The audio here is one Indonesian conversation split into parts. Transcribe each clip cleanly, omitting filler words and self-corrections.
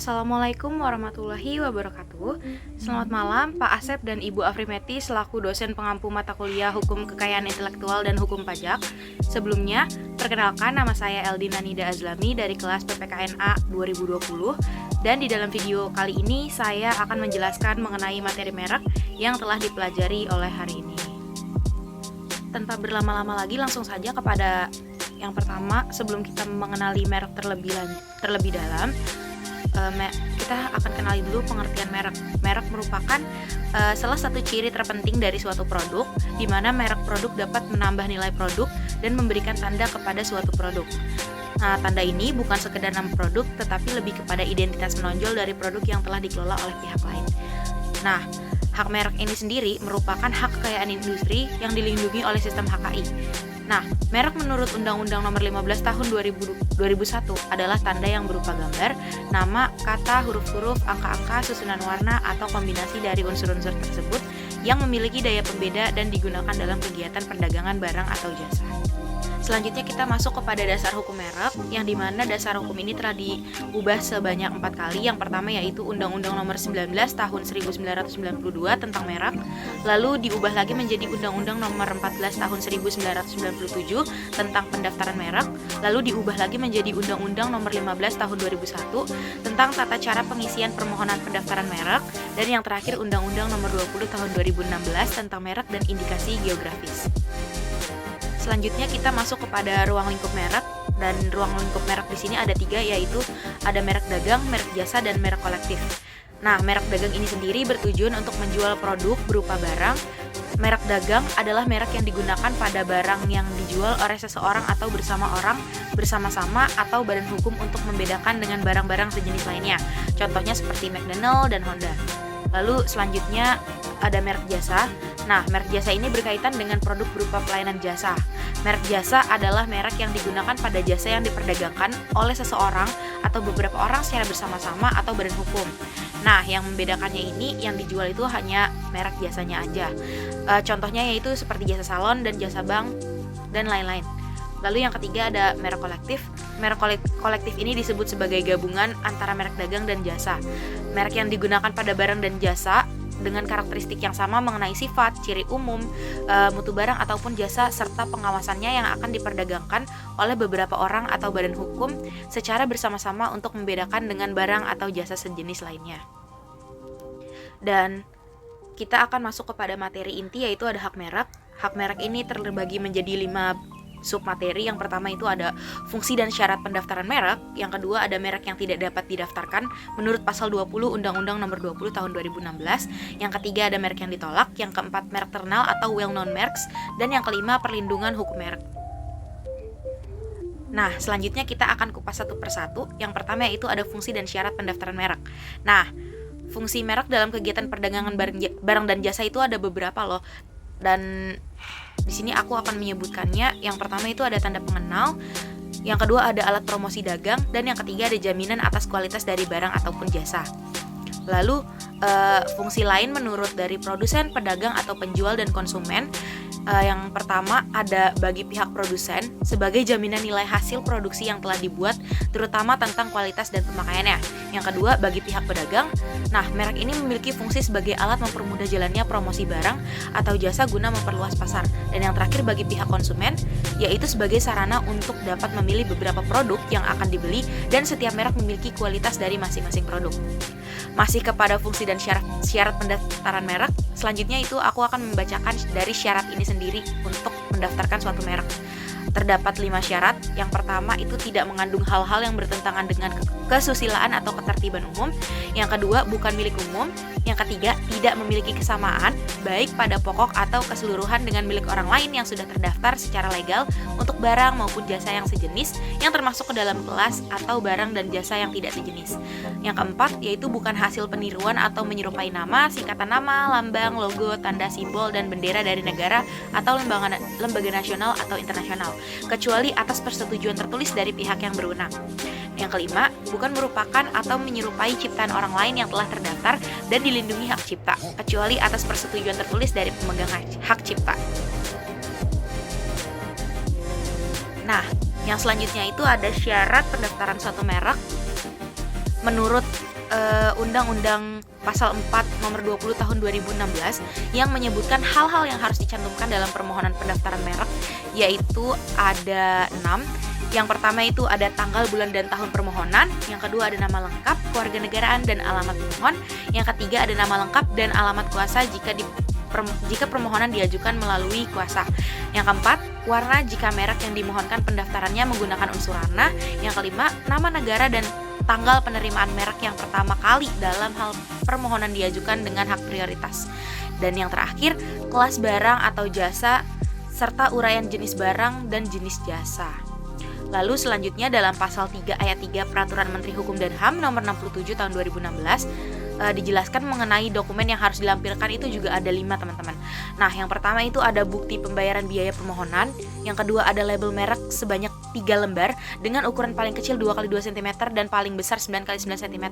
Assalamualaikum warahmatullahi wabarakatuh. Selamat malam Pak Asep dan Ibu Afrimeti selaku dosen pengampu mata kuliah Hukum Kekayaan Intelektual dan Hukum Pajak. Sebelumnya, perkenalkan nama saya Eldina Nida Azlami dari kelas PPKNA 2020 dan di dalam video kali ini saya akan menjelaskan mengenai materi merek yang telah dipelajari oleh hari ini. Tanpa berlama-lama lagi langsung saja kepada yang pertama, sebelum kita mengenali merek terlebih dalam, kita akan kenali dulu pengertian merek. Merek merupakan salah satu ciri terpenting dari suatu produk, di mana merek produk dapat menambah nilai produk dan memberikan tanda kepada suatu produk. Nah, tanda ini bukan sekedar nama produk, tetapi lebih kepada identitas menonjol dari produk yang telah dikelola oleh pihak lain. Nah, hak merek ini sendiri merupakan hak kekayaan industri yang dilindungi oleh sistem HKI. Nah, merek menurut Undang-Undang Nomor 15 Tahun 2001 adalah tanda yang berupa gambar, nama, kata, huruf-huruf, angka-angka, susunan warna, atau kombinasi dari unsur-unsur tersebut yang memiliki daya pembeda dan digunakan dalam kegiatan perdagangan barang atau jasa. Selanjutnya kita masuk kepada dasar hukum merek, yang dimana dasar hukum ini telah diubah sebanyak 4 kali. Yang pertama yaitu Undang-Undang Nomor 19 Tahun 1992 tentang merek, lalu diubah lagi menjadi Undang-Undang Nomor 14 Tahun 1997 tentang pendaftaran merek, lalu diubah lagi menjadi Undang-Undang Nomor 15 Tahun 2001 tentang tata cara pengisian permohonan pendaftaran merek, dan yang terakhir Undang-Undang Nomor 20 Tahun 2016 tentang merek dan indikasi geografis. Selanjutnya kita masuk kepada ruang lingkup merek, dan ruang lingkup merek di sini ada 3, yaitu ada merek dagang, merek jasa, dan merek kolektif. Nah, merek dagang ini sendiri bertujuan untuk menjual produk berupa barang. Merek dagang adalah merek yang digunakan pada barang yang dijual oleh seseorang atau bersama orang, bersama-sama, atau badan hukum untuk membedakan dengan barang-barang sejenis lainnya. Contohnya seperti McDonald dan Honda. Lalu selanjutnya ada merek jasa. Nah, merek jasa ini berkaitan dengan produk berupa pelayanan jasa. Merek jasa adalah merek yang digunakan pada jasa yang diperdagangkan oleh seseorang atau beberapa orang secara bersama-sama atau badan hukum. Nah, yang membedakannya ini yang dijual itu hanya merek jasanya aja. Contohnya yaitu seperti jasa salon dan jasa bank dan lain-lain. Lalu yang ketiga ada merek kolektif. Merek kolektif ini disebut sebagai gabungan antara merek dagang dan jasa. Merek yang digunakan pada barang dan jasa dengan karakteristik yang sama mengenai sifat, ciri umum, mutu barang ataupun jasa, serta pengawasannya yang akan diperdagangkan oleh beberapa orang atau badan hukum secara bersama-sama untuk membedakan dengan barang atau jasa sejenis lainnya. Dan kita akan masuk kepada materi inti, yaitu ada hak merek. Hak merek ini terbagi menjadi 5 submateri. Yang pertama itu ada fungsi dan syarat pendaftaran merek. Yang kedua ada merek yang tidak dapat didaftarkan menurut pasal 20 Undang-Undang Nomor 20 Tahun 2016. Yang ketiga ada merek yang ditolak. Yang keempat merek terkenal atau well known marks. Dan yang kelima perlindungan hukum merek. Nah, selanjutnya kita akan kupas satu persatu. Yang pertama yaitu ada fungsi dan syarat pendaftaran merek. Nah, fungsi merek dalam kegiatan perdagangan barang dan jasa itu ada beberapa loh. Dan di sini aku akan menyebutkannya. Yang pertama itu ada tanda pengenal, yang kedua ada alat promosi dagang, dan yang ketiga ada jaminan atas kualitas dari barang ataupun jasa. Lalu fungsi lain menurut dari produsen, pedagang atau penjual dan konsumen. Yang pertama ada bagi pihak produsen sebagai jaminan nilai hasil produksi yang telah dibuat, terutama tentang kualitas dan pemakaiannya. Yang kedua bagi pihak pedagang. Nah, merek ini memiliki fungsi sebagai alat mempermudah jalannya promosi barang atau jasa guna memperluas pasar. Dan yang terakhir bagi pihak konsumen, yaitu sebagai sarana untuk dapat memilih beberapa produk yang akan dibeli, dan setiap merek memiliki kualitas dari masing-masing produk. Masih kepada fungsi dan syarat pendaftaran merek, selanjutnya itu aku akan membacakan dari syarat ini sendiri untuk mendaftarkan suatu merek. Terdapat 5 syarat. Yang pertama itu tidak mengandung hal-hal yang bertentangan dengan kesusilaan atau ketertiban umum. Yang kedua bukan milik umum. Yang ketiga tidak memiliki kesamaan baik pada pokok atau keseluruhan dengan milik orang lain yang sudah terdaftar secara legal untuk barang maupun jasa yang sejenis yang termasuk ke dalam kelas atau barang dan jasa yang tidak sejenis. Yang keempat yaitu bukan hasil peniruan atau menyerupai nama, singkatan nama, lambang, logo, tanda, simbol, dan bendera dari negara atau lembaga nasional atau internasional, kecuali atas persetujuan tertulis dari pihak yang berwenang. Yang kelima, bukan merupakan atau menyerupai ciptaan orang lain yang telah terdaftar dan dilindungi hak cipta, kecuali atas persetujuan tertulis dari pemegang hak cipta. Nah, yang selanjutnya itu ada syarat pendaftaran suatu merek. Menurut Undang-Undang Pasal 4 Nomor 20 Tahun 2016 yang menyebutkan hal-hal yang harus dicantumkan dalam permohonan pendaftaran merek, yaitu ada 6. Yang pertama itu ada tanggal, bulan, dan tahun permohonan. Yang kedua ada nama lengkap, kewarganegaraan, dan alamat pemohon. Yang ketiga ada nama lengkap dan alamat kuasa jika permohonan diajukan melalui kuasa. Yang keempat, warna jika merek yang dimohonkan pendaftarannya menggunakan unsur warna. Yang kelima, nama negara dan tanggal penerimaan merek yang pertama kali dalam hal permohonan diajukan dengan hak prioritas. Dan yang terakhir, kelas barang atau jasa serta uraian jenis barang dan jenis jasa. Lalu selanjutnya dalam pasal 3 ayat 3 Peraturan Menteri Hukum dan HAM nomor 67 tahun 2016 dijelaskan mengenai dokumen yang harus dilampirkan itu juga ada 5, teman-teman. Nah, yang pertama itu ada bukti pembayaran biaya permohonan. Yang kedua ada label merek sebanyak 3 lembar dengan ukuran paling kecil 2x2 cm dan paling besar 9x9 cm.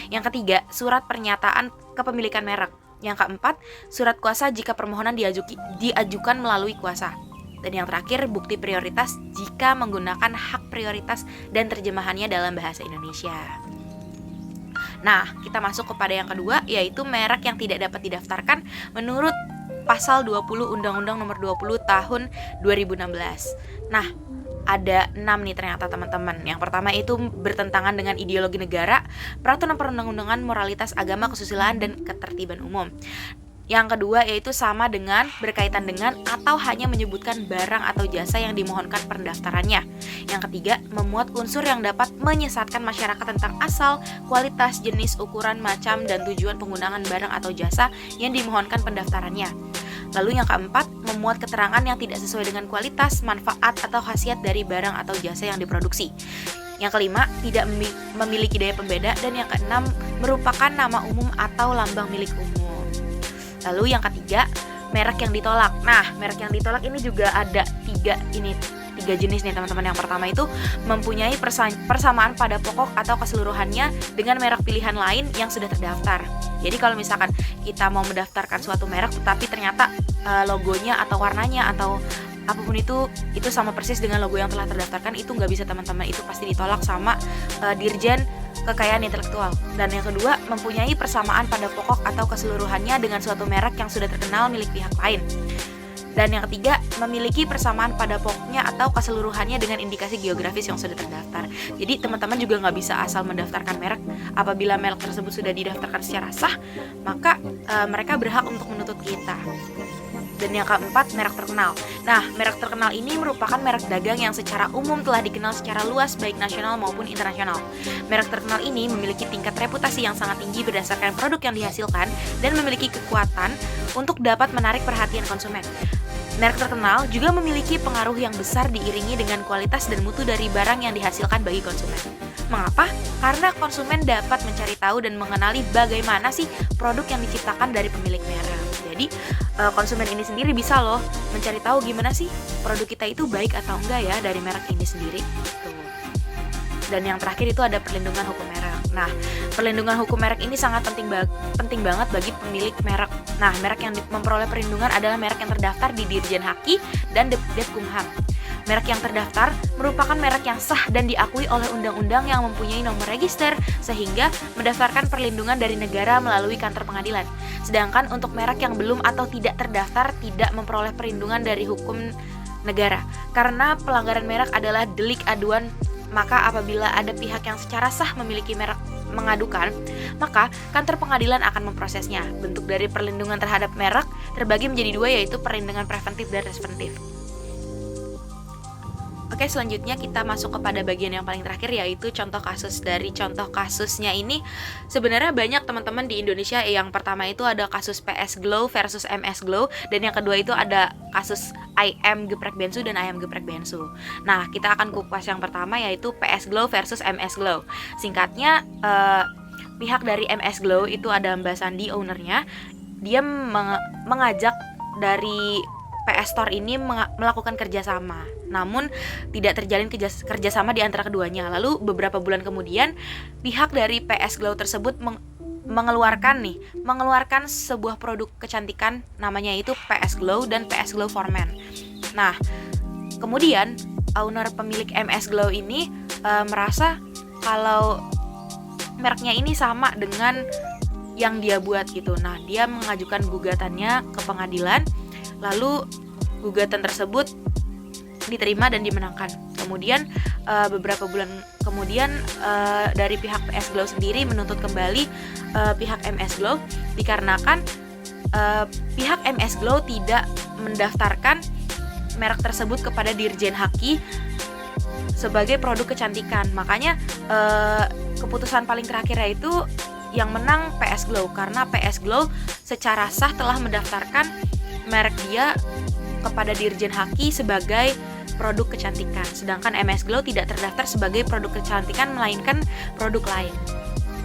Yang ketiga, surat pernyataan kepemilikan merek. Yang keempat, surat kuasa jika permohonan diajukan melalui kuasa. Dan yang terakhir, bukti prioritas jika menggunakan hak prioritas dan terjemahannya dalam bahasa Indonesia. Nah, kita masuk kepada yang kedua, yaitu merek yang tidak dapat didaftarkan menurut Pasal 20 Undang-Undang Nomor 20 Tahun 2016. Nah, ada 6 nih ternyata, teman-teman. Yang pertama itu bertentangan dengan ideologi negara, peraturan perundang-undangan, moralitas agama, kesusilaan, dan ketertiban umum. Yang kedua yaitu sama dengan, berkaitan dengan, atau hanya menyebutkan barang atau jasa yang dimohonkan pendaftarannya. Yang ketiga, memuat unsur yang dapat menyesatkan masyarakat tentang asal, kualitas, jenis, ukuran, macam, dan tujuan penggunaan barang atau jasa yang dimohonkan pendaftarannya. Lalu yang keempat, memuat keterangan yang tidak sesuai dengan kualitas, manfaat, atau khasiat dari barang atau jasa yang diproduksi. Yang kelima, tidak memiliki daya pembeda. Dan yang keenam, merupakan nama umum atau lambang milik umum. Lalu yang ketiga, merek yang ditolak. Nah, merek yang ditolak ini juga ada 3 jenis nih, teman-teman. Yang pertama itu mempunyai persamaan pada pokok atau keseluruhannya dengan merek pilihan lain yang sudah terdaftar. Jadi kalau misalkan kita mau mendaftarkan suatu merek tetapi ternyata logonya atau warnanya atau apapun itu sama persis dengan logo yang telah terdaftarkan, itu nggak bisa, teman-teman. Itu pasti ditolak sama Dirjen Kekayaan Intelektual. Dan yang kedua, mempunyai persamaan pada pokok atau keseluruhannya dengan suatu merek yang sudah terkenal milik pihak lain. Dan yang ketiga, memiliki persamaan pada pokoknya atau keseluruhannya dengan indikasi geografis yang sudah terdaftar. Jadi teman-teman juga nggak bisa asal mendaftarkan merek. Apabila merek tersebut sudah didaftarkan secara sah, maka mereka berhak untuk menuntut kita. Dan yang keempat, merek terkenal. Nah, merek terkenal ini merupakan merek dagang yang secara umum telah dikenal secara luas baik nasional maupun internasional. Merek terkenal ini memiliki tingkat reputasi yang sangat tinggi berdasarkan produk yang dihasilkan dan memiliki kekuatan untuk dapat menarik perhatian konsumen. Merek terkenal juga memiliki pengaruh yang besar diiringi dengan kualitas dan mutu dari barang yang dihasilkan bagi konsumen. Mengapa? Karena konsumen dapat mencari tahu dan mengenali bagaimana sih produk yang diciptakan dari pemilik merek. Jadi konsumen ini sendiri bisa loh mencari tahu gimana sih produk kita itu baik atau enggak ya dari merek ini sendiri. Dan yang terakhir itu ada perlindungan hukum merek. Nah, perlindungan hukum merek ini sangat penting banget bagi pemilik merek. Nah, merek yang memperoleh perlindungan adalah merek yang terdaftar di Dirjen Haki dan Devkumham. Merek yang terdaftar merupakan merek yang sah dan diakui oleh undang-undang yang mempunyai nomor register sehingga mendaftarkan perlindungan dari negara melalui kantor pengadilan. Sedangkan untuk merek yang belum atau tidak terdaftar tidak memperoleh perlindungan dari hukum negara. Karena pelanggaran merek adalah delik aduan, maka apabila ada pihak yang secara sah memiliki merek mengadukan, maka kantor pengadilan akan memprosesnya. Bentuk dari perlindungan terhadap merek terbagi menjadi 2, yaitu perlindungan preventif dan restriktif. Oke, selanjutnya kita masuk kepada bagian yang paling terakhir, yaitu contoh kasus. Dari contoh kasusnya ini sebenarnya banyak, teman-teman, di Indonesia. Yang pertama itu ada kasus PS Glow versus MS Glow, dan yang kedua itu ada kasus IM geprek bensu dan ayam geprek bensu. Nah, kita akan kupas yang pertama, yaitu PS Glow versus MS Glow. Singkatnya, pihak dari MS Glow itu ada Mbak Sandi, ownernya. Dia mengajak dari PS Store ini melakukan kerjasama, namun tidak terjalin kerjasama di antara keduanya. Lalu beberapa bulan kemudian pihak dari PS Glow tersebut mengeluarkan sebuah produk kecantikan, namanya itu PS Glow dan PS Glow for Men. Nah, kemudian owner pemilik MS Glow ini merasa kalau mereknya ini sama dengan yang dia buat gitu. Nah, dia mengajukan gugatannya ke pengadilan, lalu gugatan tersebut diterima dan dimenangkan. Kemudian beberapa bulan kemudian dari pihak PS Glow sendiri menuntut kembali pihak MS Glow dikarenakan pihak MS Glow tidak mendaftarkan merek tersebut kepada Dirjen Haki sebagai produk kecantikan. Makanya keputusan paling terakhirnya itu yang menang PS Glow, karena PS Glow secara sah telah mendaftarkan merek dia kepada Dirjen Haki sebagai produk kecantikan, sedangkan MS Glow tidak terdaftar sebagai produk kecantikan melainkan produk lain.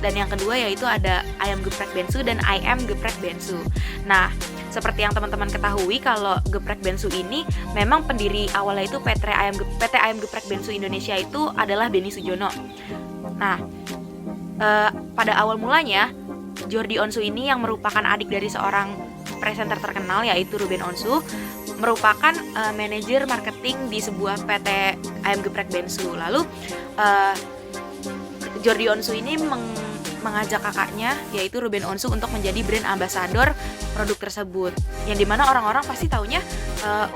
Dan yang kedua yaitu ada ayam geprek bensu dan ayam geprek bensu. Nah, seperti yang teman-teman ketahui, kalau geprek bensu ini memang pendiri awalnya itu PT Ayam Geprek Bensu Indonesia itu adalah Benny Sujono. Nah, pada awal mulanya Jordi Onsu ini yang merupakan adik dari seorang presenter terkenal yaitu Ruben Onsu, merupakan manajer marketing di sebuah PT Ayam Geprek Bensu. Lalu Jordi Onsu ini mengajak kakaknya yaitu Ruben Onsu untuk menjadi brand ambassador produk tersebut, yang dimana orang-orang pasti taunya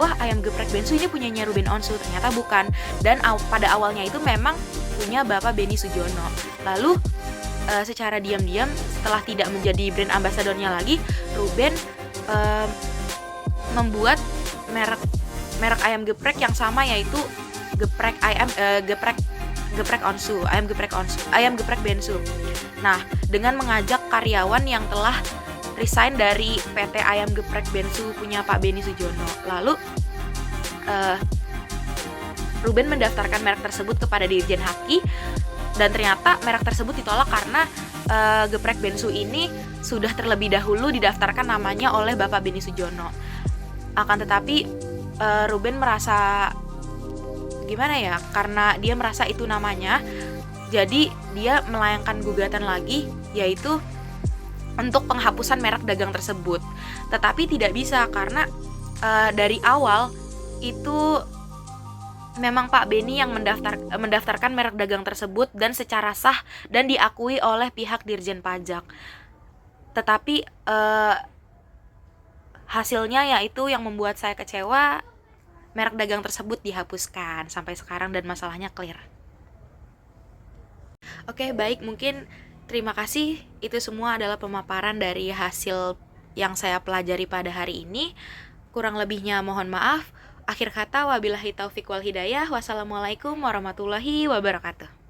wah, Ayam Geprek Bensu ini punyanya Ruben Onsu. Ternyata bukan, dan pada awalnya itu memang punya Bapak Benny Sujono. Lalu secara diam-diam setelah tidak menjadi brand ambassadornya lagi, Ruben membuat merek ayam geprek yang sama, yaitu geprek ayam geprek bensu. Nah, dengan mengajak karyawan yang telah resign dari PT Ayam Geprek Bensu punya Pak Benny Sujono. Lalu Ruben mendaftarkan merek tersebut kepada Dirjen Haki, dan ternyata merek tersebut ditolak karena geprek bensu ini sudah terlebih dahulu didaftarkan namanya oleh Bapak Benny Sujono. Akan tetapi Ruben merasa gimana ya, karena dia merasa itu namanya, jadi dia melayangkan gugatan lagi, yaitu untuk penghapusan merek dagang tersebut. Tetapi tidak bisa karena dari awal itu memang Pak Benny yang mendaftarkan merek dagang tersebut dan secara sah dan diakui oleh pihak Dirjen Pajak. Tetapi hasilnya yaitu yang membuat saya kecewa, merek dagang tersebut dihapuskan sampai sekarang dan masalahnya clear. Oke, baik, mungkin terima kasih. Itu semua adalah pemaparan dari hasil yang saya pelajari pada hari ini. Kurang lebihnya mohon maaf. Akhir kata, wabillahi taufik wal hidayah. Wassalamualaikum warahmatullahi wabarakatuh.